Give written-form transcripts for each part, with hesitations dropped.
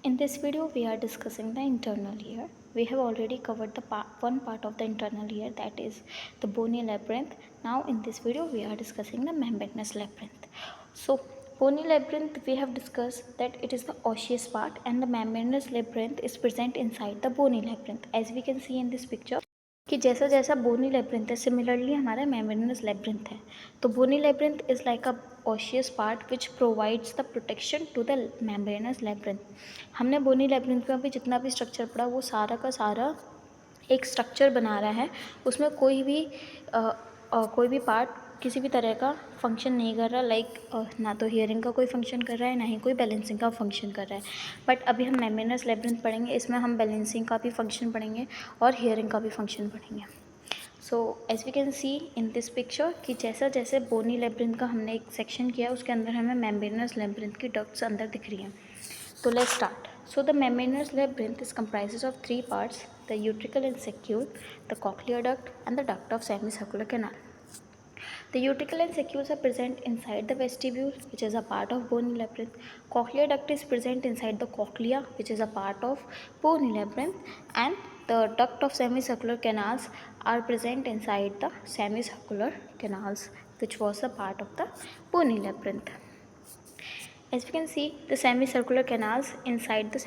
In this video, we are discussing the internal ear. We have already covered the one part of the internal ear, that is the bony labyrinth. Now, in this video, we are discussing the membranous labyrinth. So, bony labyrinth, we have discussed that it is the osseous part, and the membranous labyrinth is present inside the bony labyrinth. As we can see in this picture, कि जैसा जैसा bony labyrinth है similarly हमारा membranous labyrinth है. तो bony labyrinth is like a osseous part which provides the protection to the membranous labyrinth. हमने बोनी labyrinth में भी जितना भी स्ट्रक्चर पढ़ा वो सारा का सारा एक स्ट्रक्चर बना रहा है. उसमें कोई भी पार्ट किसी भी तरह का फंक्शन नहीं कर रहा. ना तो हियरिंग का कोई फंक्शन कर रहा है, ना ही कोई बैलेंसिंग का फंक्शन कर रहा है. बट अभी हम मेम्ब्रेनस लेब्रिंथ पढ़ेंगे, इसमें हम बैलेंसिंग का भी फंक्शन पढ़ेंगे और हियरिंग का भी फंक्शन पढ़ेंगे. So as we can see in this picture कि जैसा जैसे बोनी लेब्रिंथ का हमने एक सेक्शन किया उसके अंदर हमें मेम्ब्रेनस लेब्रिंथ की डक्ट्स अंदर दिख रही हैं. तो let's start. So the membranous labyrinth is comprises of three parts: the utricle and saccule, the cochlear duct, and the duct of semicircular canal. The utricle and saccules are present inside the vestibule, which is a part of bony labyrinth. Cochlear duct is present inside the cochlea, which is a part of bony labyrinth, and the duct of semicircular canals are present inside the semicircular canals, which was a part of the bony labyrinth. As we can see, the semicircular canals inside the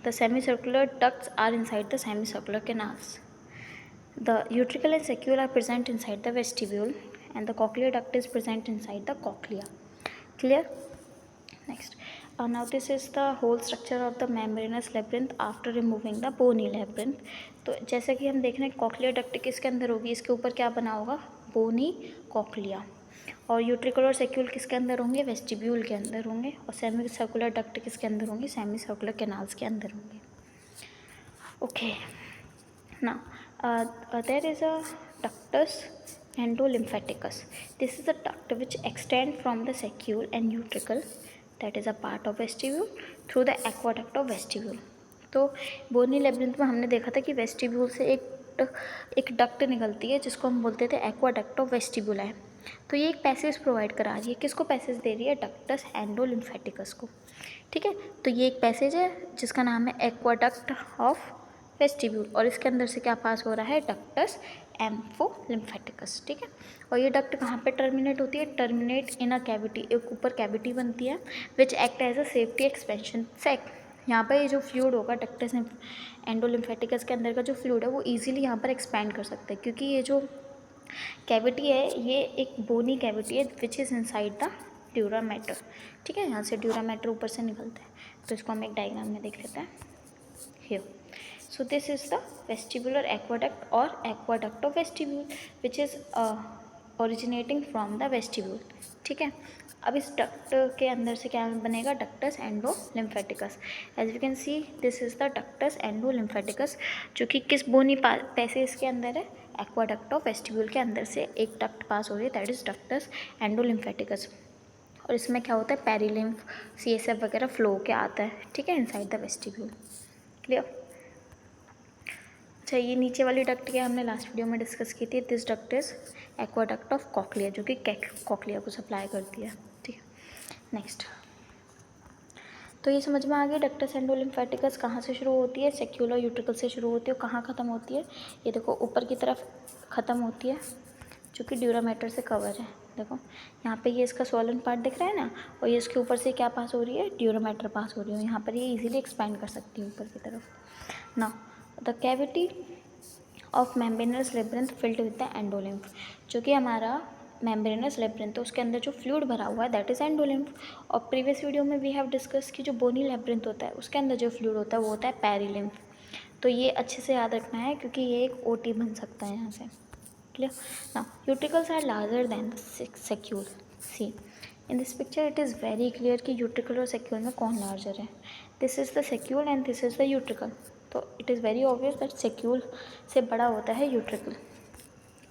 the semicircular ducts are inside the semicircular canals. The utricle and saccule are present inside the vestibule, and the cochlear duct is present inside the cochlea. Clear? Next. Now this is the whole structure of the membranous labyrinth after removing the bony labyrinth. तो जैसा कि हम देख रहे हैं cochlear duct किसके अंदर होगी, इसके ऊपर क्या बना होगा, bony cochlea. और यूट्रिकल और सेक्यूल किसके अंदर होंगे, वेस्टिब्यूल के अंदर होंगे. और सेमी सर्कुलर डक्ट किसके अंदर होंगे, सेमी सर्कुलर कैनाल्स के अंदर होंगे. Okay. Now there is a ductus endolymphaticus. This is a duct which extend from the saccule and utricle, that is a part of vestibule, through the aqueduct of vestibule. तो bony labyrinth में हमने देखा था कि vestibule से एक duct निकलती है जिसको हम बोलते थे एक्वाडक्ट ऑफ वेस्टिब्यूलाई. तो ये एक पैसेज प्रोवाइड करा रही है. किसको पैसेज दे रही है, डक्टस एंडोलिम्फेटिकस को. ठीक है. तो ये एक पैसेज है जिसका नाम है एक्वाडक्ट ऑफ वेस्टिब्यूल, और इसके अंदर से क्या पास हो रहा है, डक्टस एम्फोलिम्फेटिकस. ठीक है. और ये डक्ट कहाँ पे टर्मिनेट होती है, टर्मिनेट इन अ कैविटी. एक ऊपर कैविटी बनती है which act as a safety expansion sac. यहाँ पर ये जो फ्लूइड होगा डक्टस एंडोलिम्फेटिकस के अंदर का जो फ्लूइड है वो ईजिली यहाँ पर एक्सपैंड कर सकते हैं, क्योंकि ये जो कैविटी है ये एक बोनी कैविटी है which is inside the dura mater. ठीक है. यहाँ से ड्यूरा मैटर ऊपर से निकलता है. तो इसको हम एक डायग्राम में देख लेते हैं. Here. So this is the vestibular aqueduct और aqueduct of vestibule which is originating from the vestibule. ठीक है. अब इस डक्ट के अंदर से क्या बनेगा, ductus endolymphaticus. As you can see this is the ductus endolymphaticus, जो कि किस बोनी पैसेज के अंदर है, एक्वाडक्ट ऑफ वेस्टिब्यूल के अंदर से एक डक्ट पास हो रही है, दैट इज डक्टस एंडोलिम्फेटिकस. और इसमें क्या होता है, पेरिलिम्फ, CSF वगैरह फ्लो के आता है. ठीक है, इनसाइड द वेस्टिब्यूल. क्लियर. अच्छा, ये नीचे वाली डक्ट क्या हमने लास्ट वीडियो में डिस्कस की थी. This duct is aqueduct of cochlea, जो कि कॉक्लिया को सप्लाई करती है. ठीक है. नेक्स्ट. तो ये समझ में आ गया डक्टस एंडोलिम्फेटिकस कहाँ से शुरू होती है, सेक्यूलर यूट्रिकल से शुरू होती है. और कहाँ ख़त्म होती है, ये देखो ऊपर की तरफ ख़त्म होती है, जो कि ड्यूरा मैटर से कवर है. देखो यहाँ पे ये इसका सोलन पार्ट दिख रहा है ना, और ये इसके ऊपर से क्या पास हो रही है, ड्यूरा मैटर पास हो रही है. यहाँ पर ये इजीली एक्सपैंड कर सकती है ऊपर की तरफ. Now the cavity of membranes labyrinth filled with the endolymph. जो कि हमारा मेम्ब्रेनस लेब्रिंथ है उसके अंदर जो फ्लूइड भरा हुआ है दैट इज़ एंडोलिम्फ. और प्रीवियस वीडियो में वी हैव डिस्कस कि जो बोनी लेब्रिंथ होता है उसके अंदर जो फ्लूइड होता है वो होता है पेरिलिम्फ. तो ये अच्छे से याद रखना है क्योंकि ये एक OT बन सकता है यहाँ से. Clear. Now utricles are larger than the saccule. See in this picture it is very clear कि यूट्रिकल और सेक्यूल में कौन लार्जर है. This is the saccule and this is the utricle. तो it is very obvious that saccule से बड़ा होता है utricle.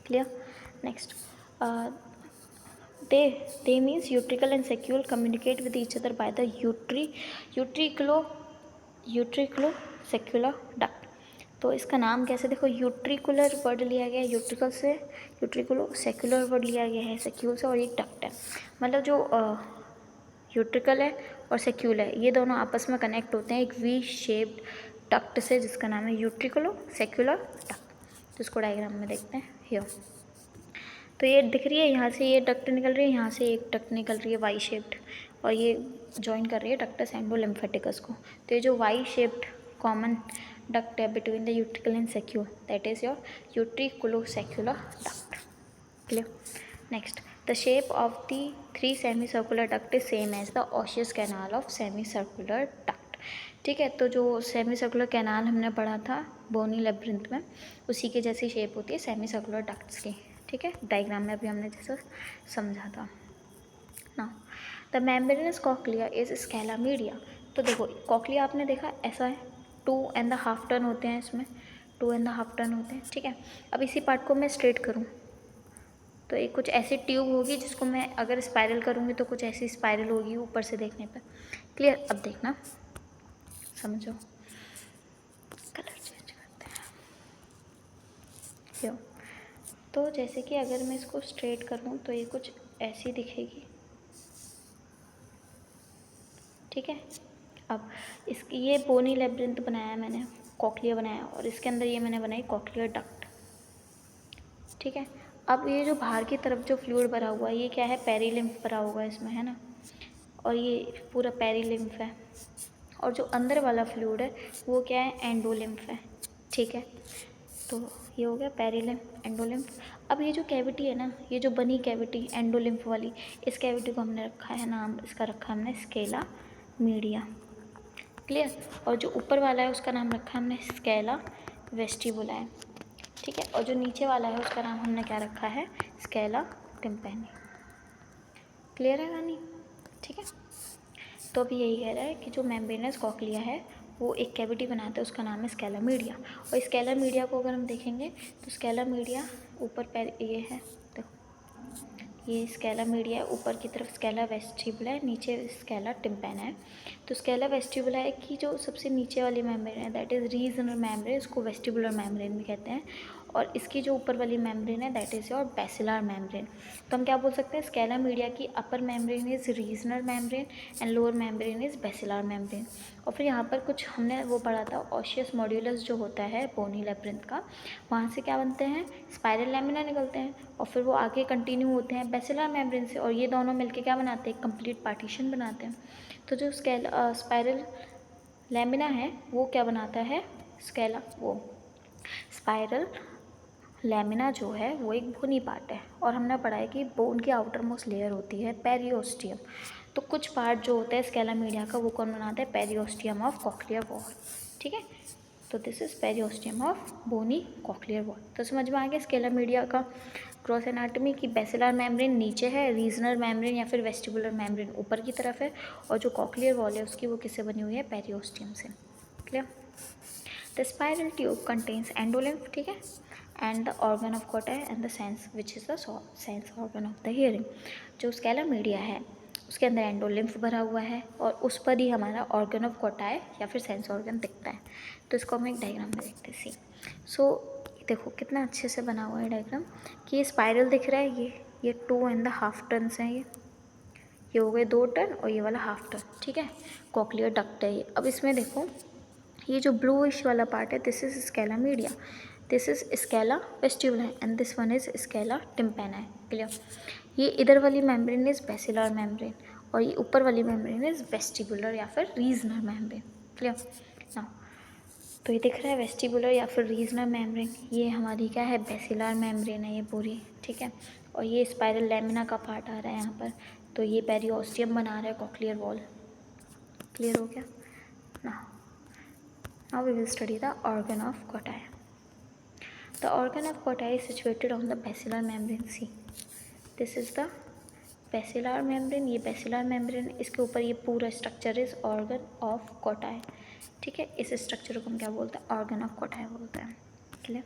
Clear. Next. they means utricle and saccule communicate with each other by the utriculo-saccular duct. तो इसका नाम कैसे, देखो यूट्रिकुलर वर्ड लिया गया है यूट्रिकल से, यूट्रिकुलो सेक्युलर वर्ड लिया गया है सेक्यूल से, और एक डक्ट है. मतलब जो यूट्रिकल है और सेक्यूल है, ये दोनों आपस में कनेक्ट होते हैं एक वी शेप्ड डक्ट से जिसका नाम है यूट्रिकुलो सेक्युलर डक्ट। तो इसको डायग्राम में देखते हैं हियर। तो ये दिख रही है, यहाँ से ये डक्ट निकल रही है, यहाँ से एक डक्ट निकल रही है वाई शेप्ड, और ये जॉइन कर रही है डक्टस एंडोलिम्फेटिकस को। तो ये जो वाई शेप्ड कॉमन डक्ट है between the utricle and saccule, that is your utriculosaccular duct. Clear. Next, the shape of the 3 semicircular duct is same as the osseous canal of semicircular duct. ठीक है, तो जो semi circular canal हमने पढ़ा था बोनी labyrinth में, उसी की जैसी शेप होती है सेमी सर्कुलर डक्ट्स की। ठीक है, डायग्राम में अभी हमने जैसा समझा था। Now the membranes cochlea is scala media. तो देखो कॉक्लिया आपने देखा ऐसा है, 2.5 टर्न होते हैं इसमें, 2.5 टर्न होते हैं। ठीक है, अब इसी पार्ट को मैं स्ट्रेट करूँ तो एक कुछ ऐसी ट्यूब होगी जिसको मैं अगर स्पाइरल करूँगी तो कुछ ऐसी स्पाइरल होगी ऊपर से देखने पर। क्लियर। अब देखना समझो, कलर चेंज करते हैं। यो, तो जैसे कि अगर मैं इसको स्ट्रेट करूँ तो ये कुछ ऐसी दिखेगी। ठीक है, अब इसकी ये बोनी लेब्रिंथ बनाया मैंने, कॉक्लिया बनाया, और इसके अंदर ये मैंने बनाई कॉक्लियर डक्ट। ठीक है, अब ये जो बाहर की तरफ जो फ्लूइड भरा हुआ है ये क्या है, पेरीलिम्फ भरा होगा इसमें, है ना, और ये पूरा पेरीलिम्फ है, और जो अंदर वाला फ्लूइड है वो क्या है, एंडोलिम्फ है। ठीक है, तो ये हो गया पेरीलिम्फ एंडोलिम्फ। अब ये जो कैविटी है ना, ये जो बनी कैविटी एंडोलिम्फ वाली, इस कैविटी को हमने रखा है नाम, इसका रखा हमने स्केला मीडिया। क्लियर। और जो ऊपर वाला है उसका नाम रखा हमने स्केला वेस्टिबुलाe। ठीक है, और जो नीचे वाला है उसका नाम हमने क्या रखा है, स्केला टिम्पैनी। क्लियर है कहानी। ठीक है, तो अभी यही कह रहा है कि जो मेम्ब्रेनस कॉक्लिया है वो एक कैविटी बनाता है, उसका नाम है स्केला मीडिया। और स्केला मीडिया को अगर हम देखेंगे तो स्केला मीडिया ऊपर पैर ये है, देखो ये स्केला मीडिया है, ऊपर की तरफ स्केला वेस्टिबुला है, नीचे स्केला टिम्पैना है। तो स्केला वेस्टिबुला है कि जो सबसे नीचे वाली मेम्ब्रेन है दैट इज़ रीजनल मेम्ब्रेन, इसको वेस्टिबुलर मेम्ब्रेन भी कहते हैं, और इसकी जो ऊपर वाली मेम्ब्रेन है that is your basilar membrane. तो हम क्या बोल सकते हैं, स्केला मीडिया की upper membrane is Reissner's membrane and lower membrane is basilar membrane. और फिर यहाँ पर कुछ हमने वो पढ़ा था, ऑसियस मॉड्यूलस जो होता है बोनी लेब्रिंथ का, वहाँ से क्या बनते हैं, स्पाइरल लैमिना निकलते हैं, और फिर वो आगे कंटिन्यू होते हैं बेसिलर मेम्ब्रेन से, और ये दोनों मिलके क्या बनाते हैं, कंप्लीट पार्टीशन बनाते हैं। तो जो स्पाइरल लैमिना है वो क्या बनाता है, स्केला वो स्पाइरल लैमिना जो है वो एक बोनी पार्ट है, और हमने पढ़ा है कि बोन की आउटर मोस्ट लेयर होती है पेरियोस्टियम। तो कुछ पार्ट जो होता है स्केला मीडिया का वो कौन बनाता है, पेरियोस्टियम ऑफ कॉक्लियर वॉल। ठीक है, तो this is periosteum of bony cochlear wall. तो समझ में आ गया स्केला मीडिया का क्रॉस एनाटमी की बेसिलर मेम्ब्रेन नीचे है, रीजनल मेम्ब्रेन या फिर वेस्टिबुलर मेम्ब्रेन ऊपर की तरफ है, और जो कॉक्लियर वॉल है उसकी वो किससे बनी हुई है, पेरियोस्टियम से। Clear. The spiral tube contains endolymph, ठीक है, and the organ of Corti and the sense which is the sense organ of the hearing. जो स्केला मीडिया है उसके अंदर एंडोलिम्फ भरा हुआ है, और उस पर ही हमारा ऑर्गन ऑफ कोटाई या फिर सेंस ऑर्गन दिखता है। तो इसको हम एक डायग्राम में देखते हैं। सो देखो कितना अच्छे से बना हुआ है डायग्राम, कि ये स्पाइरल दिख रहा है, ये 2.5 टर्न्स हैं, ये हो गए 2 टर्न, और ये वाला हाफ टर्न। ठीक है, कॉक्लियर डक्ट है ये। अब इसमें देखो ये जो ब्लूइश वाला पार्ट है this is scala media, this is scala vestibuli and this one is scala tympani. Clear. ये इधर वाली मेम्ब्रेन इज बेसिलर मेम्ब्रेन, और ये ऊपर वाली मेम्ब्रेन इज वेस्टिबुलर या फिर रीजनल मेम्ब्रेन। क्लियर ना। तो ये दिख रहा है वेस्टिबुलर या फिर रीजनल मेम्ब्रेन, ये हमारी क्या है, बेसिलर मेम्ब्रेन है ये पूरी। ठीक है, और ये स्पाइरल लैमिना का पार्ट आ रहा है यहाँ पर, तो ये पेरियोस्टियम बना रहा है कॉक्लियर वॉल। क्लियर हो गया ना। Now we will study the organ of Cortai. The organ of Cortai is situated on the basilar membrane. See, this is the basilar membrane. ये basilar membrane, इसके ऊपर ये पूरा structure is organ of Cortai. ठीक है, इस structure को हम क्या बोलते हैं, organ of Cortai बोलते हैं। Clear?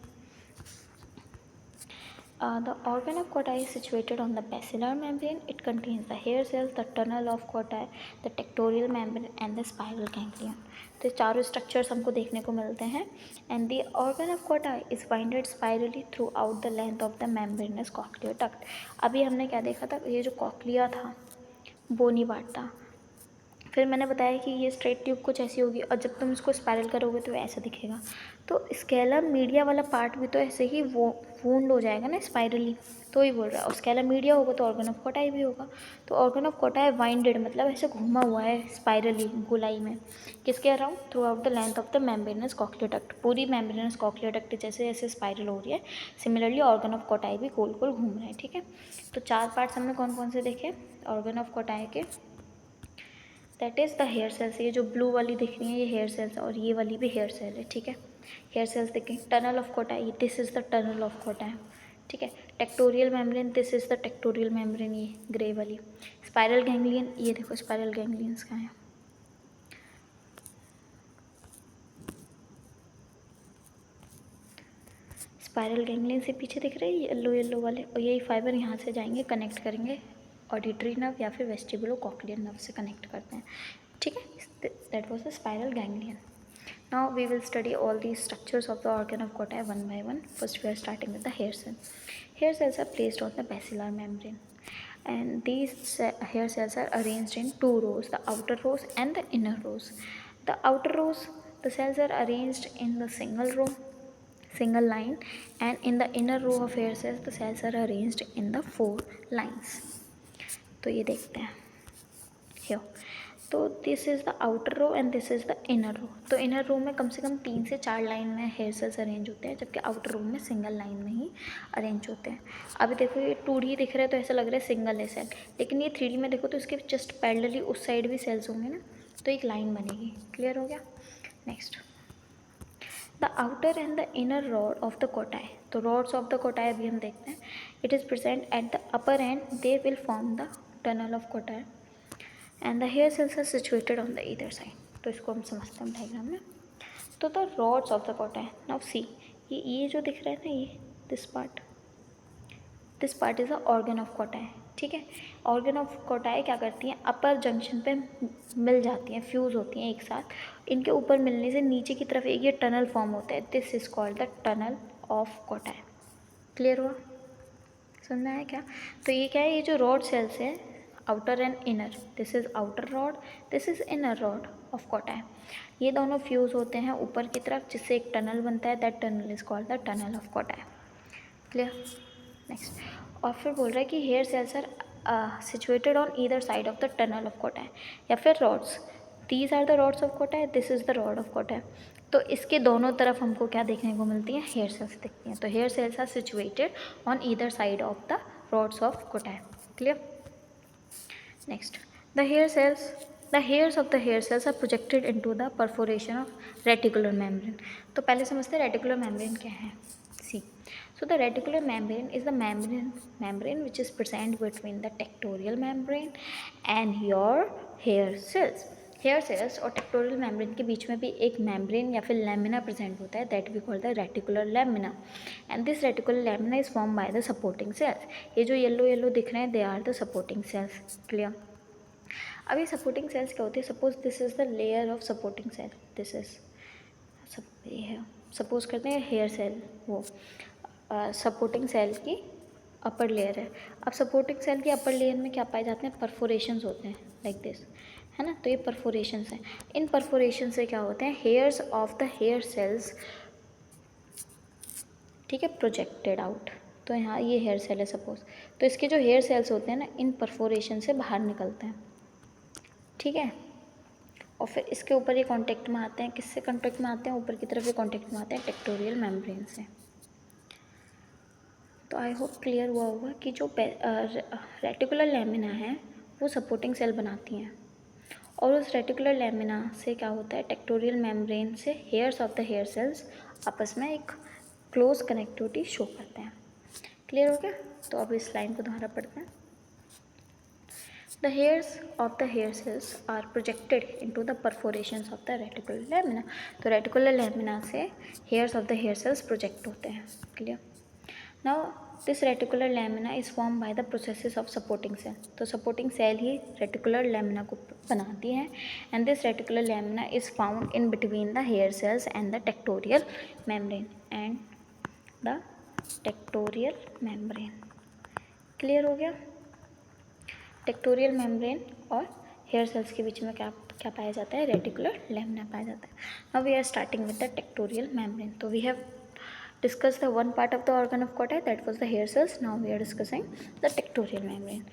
The organ of Cortai is situated on the basilar membrane. It contains the hair cells, the tunnel of Cortai, the tectorial membrane and the spiral ganglion. तो चारों structures हमको देखने को मिलते हैं। And the organ of Kotai is winded spirally through out the length of the membranes cochlear duct. अभी हमने क्या देखा था, ये जो कॉक्लिया था बोनी पार्ट था, फिर मैंने बताया कि ये स्ट्रेट ट्यूब कुछ ऐसी होगी और जब तुम इसको स्पायरल करोगे तो ऐसा दिखेगा। तो स्केलम मीडिया वाला पार्ट भी तो ऐसे ही वो वूंड हो जाएगा ना स्पाइरली, तो ही बोल रहा है। और स्केलम मीडिया होगा तो ऑर्गन ऑफ कोटाई भी होगा। तो ऑर्गन ऑफ कोटाई वाइंडेड मतलब ऐसे घूमा हुआ है स्पाइरली गोलाई में, किसके around, through out the length of the membranes cochlear duct. पूरी मेम्ब्रेनस कॉक्लियर डक्ट जैसे जैसे स्पाइरल हो रही है, सिमिलरली ऑर्गन ऑफ कोटाई भी गोल गोल घूम रहे हैं। ठीक है, तो 4 पार्ट्स हमने कौन कौन से देखे ऑर्गन ऑफ कोटाई के, that is the hair cells. ये जो ब्लू वाली दिख रही है ये हेयर सेल्स और ये वाली भी हेयर सेल है। ठीक है, हेयर सेल्स देखें। Tunnel of Corti, this is the tunnel of कोटाई। ठीक है, tectorial membrane, this is the tectorial membrane, ये ग्रे वाली। स्पाइरल गैंग्लियन, ये देखो स्पाइरल गैंग्लियंस कहाँ है, स्पाइरल गैंग्लियन से पीछे दिख रहे हैं येलो येलो वाले, और यही फाइबर यहाँ से जाएंगे कनेक्ट करेंगे ऑडिटरी नर्व या फिर वेस्टिबुलो कॉक्लियर नर्व से कनेक्ट करते हैं। ठीक है, that was the spiral ganglion. Now we will study all the structures of the organ of Corti one by one. First we are starting with the hair cell. Hair cells are placed on the basilar membrane, and these hair cells are arranged in 2 rows, the outer rows and the inner rows. The outer rows, the cells are arranged in the single line, and in the inner row of hair cells the cells are arranged in the 4 lines. तो ये देखते हैं here. तो this is the outer row and this is the inner row. तो inner रो में कम से कम 3 से 4 line में हेयर सेल्स अरेंज होते हैं, जबकि आउटर रो में सिंगल लाइन में ही अरेंज होते हैं। अभी देखो ये 2D दिख रहा है तो ऐसा लग रहा है सिंगल है सेल, लेकिन ये 3D में देखो तो इसके जस्ट पैरेलली उस साइड भी सेल्स होंगे ना, तो एक लाइन बनेगी। क्लियर हो गया। Next, the outer end the inner rod of the Corti. तो रॉड्स ऑफ द कोटाई अभी हम देखते हैं। It is present at the upper end, they will form the tunnel of Corti and the hair cells are situated on the either side. तो इसको हम समझते हैं डायग्राम में। तो the rods of the Kotai, now see, ये जो दिख रहा है ना, ये this part is a organ of कोटाई। ठीक है, ऑर्गन ऑफ कोटाई क्या करती हैं, अपर जंक्शन पे मिल जाती हैं, फ्यूज़ होती हैं एक साथ। इनके ऊपर मिलने से नीचे की तरफ एक ये टनल फॉर्म होता है, this is called the tunnel of Corti. Clear हुआ, समझ में आया क्या। तो ये क्या है, ये जो रॉड सेल्स है outer and inner, this is outer rod, this is inner rod of कोटाई, ये दोनों फ्यूज़ होते हैं ऊपर की तरफ जिससे एक टनल बनता है, that tunnel is called the tunnel of Corti. Clear. Next, और फिर बोल रहा है कि hair cells are situated on either side of the tunnel of Corti, या फिर rods, these are the rods of Corti, this is the rod of Corti. तो इसके दोनों तरफ हमको क्या देखने को मिलती हैं, हेयर सेल्स दिखती हैं। तो hair cells are situated on either side of the rods of Corti. Clear. Next, the hairs of the hair cells are projected into the perforation of reticular membrane. तो पहले समझते हैं रेटिकुलर मेम्ब्रेन क्या है। सी, so the reticular membrane is the membrane which is present between the tectorial membrane and your hair cells. Hair cells और tectorial membrane के बीच में भी एक मेम्ब्रेन या फिर लेमिना प्रेजेंट होता है, that we call the reticular lamina, and this reticular lamina is form by the supporting cells. ये जो येलो येलो दिख रहे हैं they are the supporting cells. Clear. अब ये सपोर्टिंग सेल्स क्या होती है, suppose this is the layer of supporting cell, this is ये है, सपोज करते हैं हेयर सेल वो सपोर्टिंग सेल की अपर लेयर है। अब सपोर्टिंग सेल की अपर लेयर में क्या पाए जाते हैं, परफोरेशंस होते हैं लाइक दिस, है ना। तो ये परफोरेशंस हैं, इन परफोरेशन से क्या होते हैं, hairs of the hair cells, ठीक है, प्रोजेक्टेड आउट। तो यहाँ ये हेयर सेल है सपोज, तो इसके जो हेयर सेल्स होते हैं ना, इन परफोरेशन से बाहर निकलते हैं। ठीक है, और फिर इसके ऊपर ये कांटेक्ट में आते हैं, किससे कांटेक्ट में आते हैं, ऊपर की तरफ ये कांटेक्ट में आते हैं टेक्टोरियल मेम्ब्रेन से। तो आई होप क्लियर हुआ होगा कि जो रेटिकुलर लेमिना है वो सपोर्टिंग सेल बनाती हैं, और उस रेटिकुलर लेमिना से क्या होता है, टेक्टोरियल मेम्ब्रेन से hairs of the hair cells आपस में एक क्लोज कनेक्टिविटी शो करते हैं। क्लियर हो गया। तो अब इस लाइन को दोबारा पढ़ते हैं। The hairs of the hair cells are projected into the perforations of the reticular lamina. तो reticular lamina से hairs of the hair cells project होते हैं। Clear? Now this reticular lamina is formed by the processes of supporting cell. तो supporting cell ही reticular lamina को बनाती है, and this reticular lamina is found in between the hair cells and the tectorial membrane clear हो गया। Tectorial membrane और hair cells के बीच में क्या क्या पाया जाता है, रेटिकुलर लेमिना पाया जाता है। Now we are starting with the tectorial membrane. तो we have discussed the one part of the organ of Corti, that was the hair cells. Now we are discussing the tectorial membrane.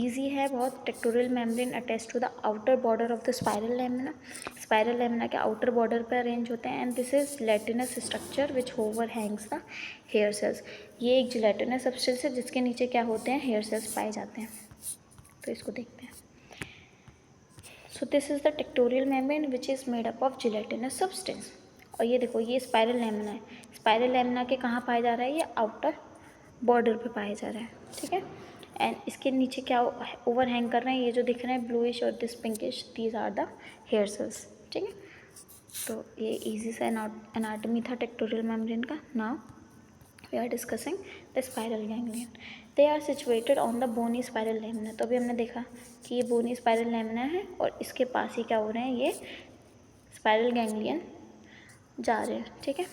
Easy है बहुत. Tectorial membrane attached to the outer border of the spiral lamina. Spiral lamina के outer border पे arrange होते हैं, and this is gelatinous structure which overhangs the hair cells. ये एक gelatinous substance है जिसके नीचे क्या होते हैं, hair cells पाए जाते हैं. तो इसको देखते हैं. So this is the tectorial membrane which is made up of gelatinous substance. और ये देखो, ये स्पाइरल लेमिना है. स्पाइरल लेमिना के कहाँ पाया जा रहा है, ये आउटर बॉर्डर पे पाया जा रहा है. ठीक है. एंड इसके नीचे क्या ओवर हैंग कर रहे हैं, ये जो दिख रहे हैं ब्लूइश और this pinkish, these are the hair cells. ठीक है. तो ये इजी सा एनाटॉमी था टेक्टोरियल मेम्ब्रेन का. Now we are discussing the spiral ganglion. They are situated on the bony spiral lamina. तो अभी हमने देखा कि ये बोनी स्पाइरल लेमिना है और इसके पास ही क्या हो रहे हैं, ये स्पाइरल गैंग्लियन जा रहे हैं. ठीक है.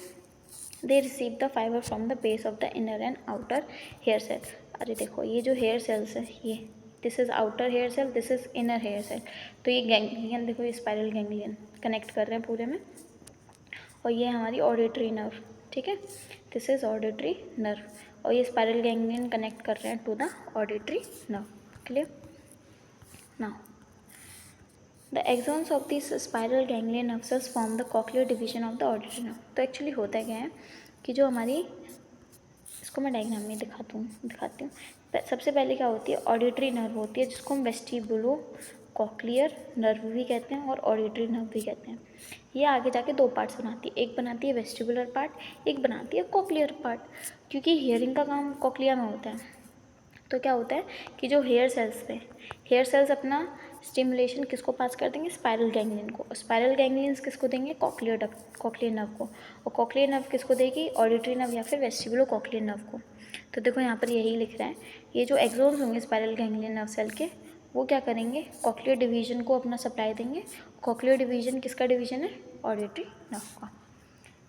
They receive the fibre from the base of the inner and outer hair cell. अरे देखो, ये जो हेयर सेल्स है, ये this is outer hair cell, this is inner hair cell. तो ये गैंग्लियन देखो, ये स्पाइरल गैंग्लियन कनेक्ट कर रहे हैं पूरे में. और ये हमारी ऑडिटरी नर्व. ठीक है. दिस इज ऑडिटरी नर्व और ये स्पाइरल गैंग्लियन कनेक्ट कर रहे हैं to the auditory nerve. Clear. Now The axons of these spiral ganglion nerve cells form the cochlear division of the auditory nerve. तो actually होता क्या है कि जो हमारी, इसको मैं डायग्राम में दिखाती हूँ. सबसे पहले क्या होती है, ऑडिटरी नर्व होती है जिसको हम वेस्टिबुलो कॉक्लियर नर्व भी कहते हैं और ऑडिटरी नर्व भी कहते हैं. ये आगे जाके दो पार्ट्स बनाती है. एक बनाती है वेस्टिबुलर पार्ट, एक बनाती है कॉक्लियर पार्ट. क्योंकि हियरिंग का काम कॉक्लिया में होता है, तो क्या होता है कि जो हेयर सेल्स अपना स्टिमुलेशन किसको पास कर देंगे, स्पाइरल गैंग्लियन को. और स्पाइरल गैंग्लियंस किसको देंगे, कॉक्लियर नर्व को. और कॉक्लियर नर्व किसको देगी, ऑडिटरी नर्व या फिर वेस्टिबुलो कॉक्लियर नर्व को. तो देखो यहाँ पर यही लिख रहा है, ये जो एक्सोन्स होंगे स्पाइरल गैंग्लियन नर्व सेल के, वो क्या करेंगे, कॉक्लियर डिवीजन को अपना सप्लाई देंगे. कॉक्लियर डिवीजन किसका डिवीजन है, ऑडिटरी नर्व का.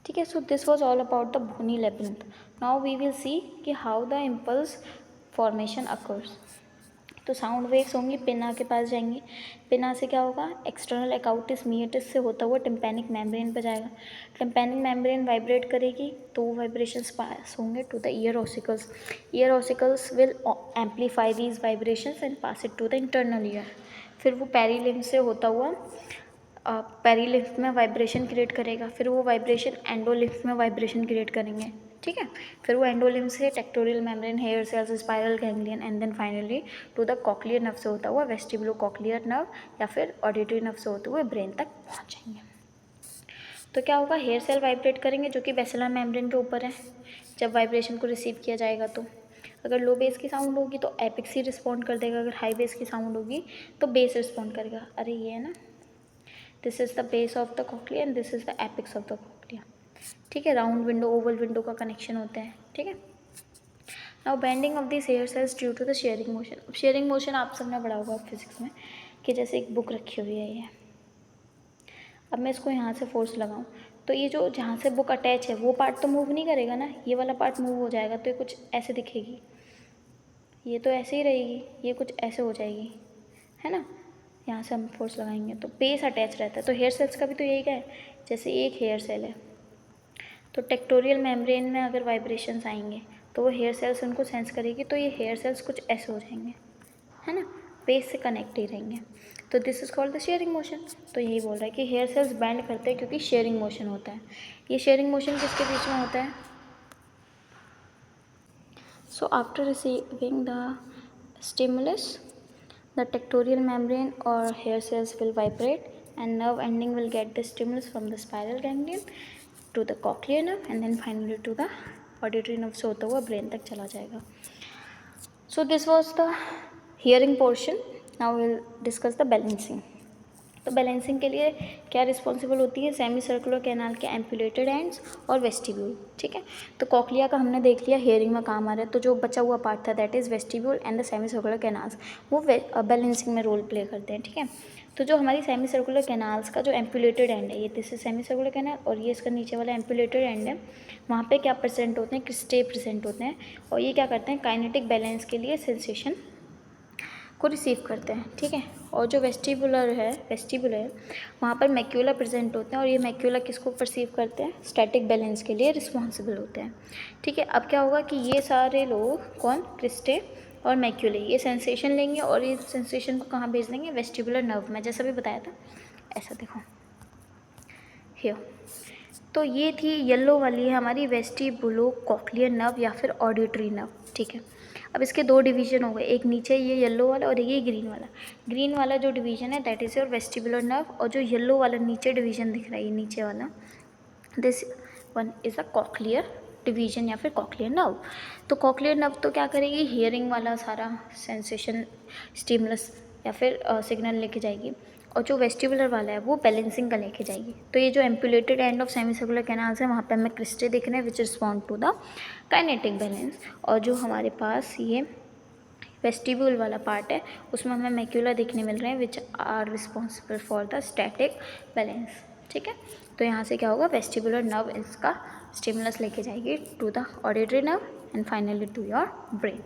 ठीक है. So this was all about the bony labyrinth. Now we will see कि how the impulse formation occurs. तो साउंड वेव्स होंगी, पिना के पास जाएंगी. पिना से क्या होगा, एक्सटर्नल एकाउटिस मीएटिस से होता हुआ टिम्पैनिक मेम्ब्रेन पर जाएगा. टिम्पैनिक मेम्ब्रेन वाइब्रेट करेगी तो वो वाइब्रेशंस पास होंगे to the ear ossicles. Ear ossicles will amplify these vibrations and pass it to the internal ear. फिर वो पेरीलिम्फ से होता हुआ पेरीलिम्फ में वाइब्रेशन क्रिएट करेगा. फिर वो वाइब्रेशन एंडोलिम्फ में वाइब्रेशन क्रिएट करेंगे. ठीक है. फिर वो एंडोलिम्फ से tectorial membrane, hair cells, spiral ganglion and then finally to the cochlear nerve से होता हुआ वेस्टिबुलो कॉक्लियर नर्व या फिर ऑडिटरी नर्व से होते हुए ब्रेन तक पहुंचेंगे. तो क्या होगा, हेयर सेल वाइब्रेट करेंगे जो कि बेसिलर मेम्ब्रेन के ऊपर है. जब वाइब्रेशन को रिसीव किया जाएगा तो अगर लो बेस की साउंड होगी तो एपिक्स ही रिस्पॉन्ड कर देगा. अगर हाई बेस की साउंड होगी तो बेस रिस्पॉन्ड करेगा. अरे ये है ना, this is the base of the cochlea and this is the apex of the cochlea. ठीक है. राउंड विंडो, ओवल विंडो का कनेक्शन होता है. ठीक है. Now bending of this hair cells due to the shearing motion. अब shearing motion आप सबने पढ़ा होगा फिजिक्स में कि जैसे एक बुक रखी हुई है ये. अब मैं इसको यहाँ से फोर्स लगाऊँ तो ये जो जहाँ से बुक अटैच है वो पार्ट तो मूव नहीं करेगा ना, ये वाला पार्ट मूव हो जाएगा. तो ये कुछ ऐसे दिखेगी, ये तो ऐसे ही रहेगी, ये कुछ ऐसे हो जाएगी, है ना. यहाँ से हम फोर्स लगाएंगे तो बेस अटैच रहता है. तो हेयर सेल्स का भी तो यही का है. जैसे एक हेयर सेल है तो टेक्टोरियल मेम्ब्रेन में अगर वाइब्रेशंस आएंगे तो वो हेयर सेल्स उनको सेंस करेगी. तो ये हेयर सेल्स कुछ ऐसे हो जाएंगे, है ना, बेस से कनेक्ट ही रहेंगे. तो this is called the shearing motion. तो यही बोल रहा है कि हेयर सेल्स बैंड करते हैं क्योंकि शेयरिंग मोशन होता है. ये शेयरिंग मोशन किसके बीच में होता है. So after receiving the stimulus the tectorial membrane or hair cells will vibrate and nerve ending will get the stimulus from the spiral ganglion to the cochlear nerve and then finally to the auditory nerve से होता हुआ brain तक चला जाएगा. So this was the hearing portion. Now we'll discuss the balancing. तो balancing के लिए क्या रिस्पॉन्सिबल होती है, सेमी सर्कुलर कैनाल के एम्पुलेटेड एंड्स और वेस्टिब्यूल. ठीक है. तो कॉक्लिया का हमने देख लिया, हेयरिंग में काम आ रहा है. तो जो बचा हुआ पार्ट था that is vestibule and the semi circular canals, वो बैलेंसिंग में रोल प्ले करते हैं. ठीक है. तो जो हमारी सेमी सर्कुलर कैनाल्स का जो एम्पुलेटेड एंड है, ये this is semi circular canal और ये इसका नीचे वाला एम्पुलेटेड एंड है, वहाँ पे क्या प्रेजेंट होते हैं, क्रिस्टे प्रेजेंट होते हैं. और ये क्या करते हैं, काइनेटिक बैलेंस के लिए सेंसेशन को रिसीव करते हैं, ठीक है। और जो वेस्टिबुल है वहाँ पर मैक्यूला प्रेजेंट होते हैं, और ये मैक्यूला किसको परसीव करते हैं, स्टैटिक बैलेंस के लिए रिस्पॉन्सिबल होते हैं, ठीक है। अब क्या होगा कि ये सारे लोग कौन, क्रिस्टे और मैक्यूले, ये सेंसेशन लेंगे और ये सेंसेशन को कहाँ भेज देंगे, वेस्टिबुलर नर्व में, जैसा भी बताया था। ऐसा देखो हियर, तो ये थी येलो वाली है हमारी वेस्टिबुलो कॉक्लियर नर्व या फिर ऑडिटरी नर्व, ठीक है। अब इसके दो डिवीजन हो गए, एक नीचे ये येलो वाला और ये ग्रीन वाला। ग्रीन वाला जो डिवीजन है that is your vestibular nerve, और जो येलो वाला नीचे डिवीजन दिख रहा है, ये नीचे वाला, this one is a cochlear division या फिर कॉक्लियर नर्व। तो कॉक्लियर नर्व तो क्या करेगी, हियरिंग वाला सारा सेंसेशन, स्टिमुलस या फिर सिग्नल लेके जाएगी, और जो वेस्टिबुलर वाला है वो बैलेंसिंग का लेके जाएगी। तो ये जो ampullated end of semicircular canals है वहाँ पे हमें क्रिस्टे दिख रहे हैं which respond to the kinetic balance, और जो हमारे पास ये वेस्टिब्यूल वाला पार्ट है उसमें हमें मैक्यूला देखने मिल रहे हैं which are responsible for the static balance, ठीक है। तो यहाँ से क्या होगा, वेस्टिबुलर नर्व इसका स्टिमुलस लेके जाएगी to the auditory nerve and finally to your brain.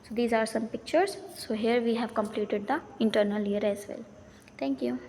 So these are some pictures. So here we have completed the internal ear as well. Thank you.